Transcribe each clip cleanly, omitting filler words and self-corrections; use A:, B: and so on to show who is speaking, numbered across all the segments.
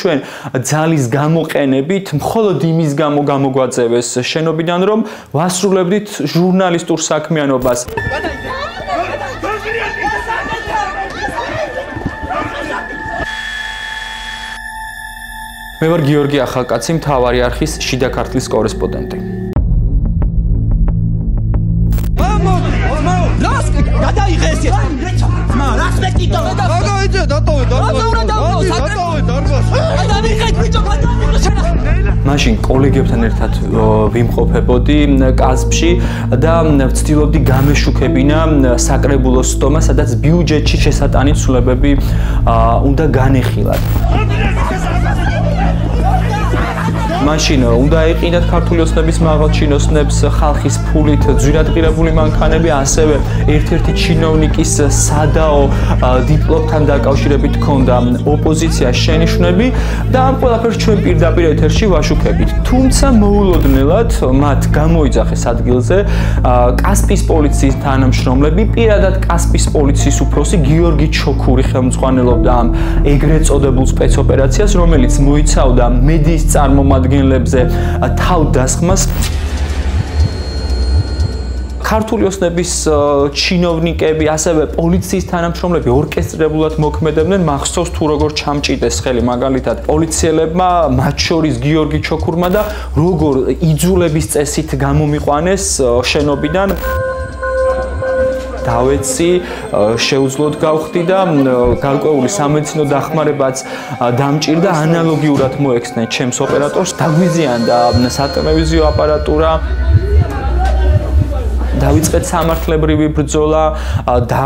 A: ჩვენ ძალის გამოყენებით მხოლოდ იმის გამო გამოგვაწევეს შენობიდან, რომ ვასრულებდით ჟურნალისტურ საქმიანობას. მე ვარ გიორგი ახალკაცი, მთავარი არხის შიდა ქართლის კორესპონდენტი. მაშინ კოლეგებთან ერთად ვიმყოფებოდი კაზბში და ვცდილობდი გამეშუქებინა საკრებულოს სტომა, სადაც ბიუჯეტში შესატანი ცვლილებები უნდა განეხილათ. მაშინ უნდა ეყიდათ ქართული ოცნების მაღალ ჩინოსნებს ხალხის ფულით ძვირადღირებული მანქანები, ასევე ერთ-ერთი ჩინოვნიკის სადაო დიპლომთან დაკავშირებით ჰქონდა ოპოზიციის შენიშვნები და ამ ყველაფერს ჩვენ პირდაპირ ეთერში ვაშუქებით. თუმცა მოულოდნელად მათ გამოიძახეს ადგილზე კასპიის პოლიციის თანამშრომლები, პირადად კასპიის პოლიციის უფროსი გიორგი ჩოქური ხელმძღვანელობდა ამ ეგრეთ წოდებულ სპეცოპერაციას, რომელიც მოიცავდა მედიის წარმომადგენლებზე თავდასხმას. ქართული ოცნების ჩინოვნიკები, ასევე პოლიციის თანამშრომლები ორკესტრირებულად მოქმედებდნენ, მახსოვს თუ როგორ ჩამჭიდეს ხელი მაგალითად პოლიციელებმა, მათ შორის გიორგი ჩოქურმა და როგორ იძულების წესით გამომიყვანეს შენობიდან. დავეცი, შეუძლოდ გავხდი და გარკვეული სამედიცინო დახმარებაც დამჭირდა, ანალოგიურად მოექცნენ ჩემს ოპერატორს, დაგვიზიანდა სატელევიზიო აპარატურა. დავიწყეთ სამართლებრივი ბრძოლა და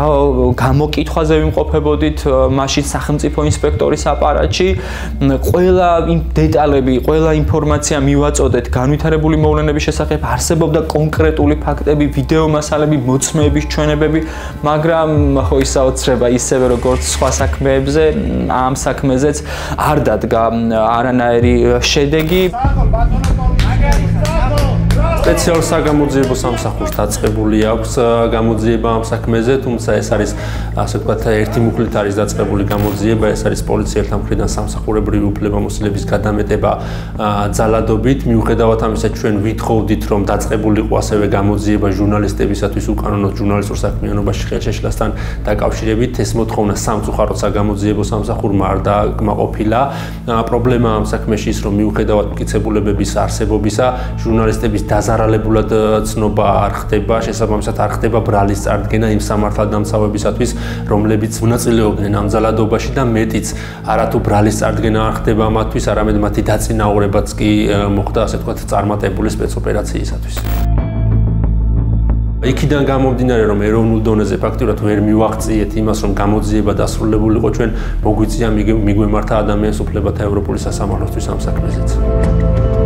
A: გამოკითხვაზე ვიმყოფებოდით მაშინ სახელმწიფო ინსპექტორის აპარატში. ყველა დეტალები, ყველა ინფორმაცია მივაწოდეთ განვითარებული მოვლენების შესახებ, არსებობდა კონკრეტული ფაქტები, ვიდეო მასალები, მოწმეების ჩვენებები, მაგრამ ხო ისაოცრება ისევე როგორც სხვა საქმეებზე, ამ საქმეზეც არ დადგა არანაირი შედეგი. სპეციალურ საგამოძიებო სამსახურს დაწყებული აქვს გამოძიება ამ საქმეზე, თუმცა ეს არის ასე ვთქვათ ერთი მუხლით არის დაწყებული გამოძიება, ეს არის პოლიციელთა მხრიდან სამსახურებრივი უფლებამოსილების გადამეტება ძალადობით. მიუხედავად ამისა, ჩვენ ვითხოვდით, რომ დაწყებულიყო ასევე გამოძიება ჟურნალისტებისათვის უკანონო ჟურნალისტურ საქმიანობაში ხელშეშლასთან დაკავშირებით. ეს მოთხოვნა სამწუხაროდ საგამოძიებო სამსახურმა არ დაკმაყოფილა. პრობლემა ამ საქმეში ის, რომ მიუხედავად მტკიცებულებების არსებობისა, ჟურნალისტების დაზარალებულად ცნობა არ ხდება, შესაბამისად არ ხდება ბრალის წარდგენა იმ სამართალდამცავებისათვის, რომლებიც მონაწილეობდნენ ამ ძალადობაში და მეტიც არათუ ბრალის წარდგენა არ ხდება მათთვის, არამედ მათი დაწინაურებაც კი მოხდა, ასე ვთქვათ, წარმატებული სპეცოპერაციისათვის. იქიდან გამომდინარე, რომ ეროვნულ დონეზე ფაქტურად ვერ მივაღწიეთ იმას, რომ გამოძიება დასრულებულიყო, ჩვენ მოგვიწია მიგვემართა ადამიანის უფლებათა ევროპული სასამართლოსთვის ამ საქმეზეც.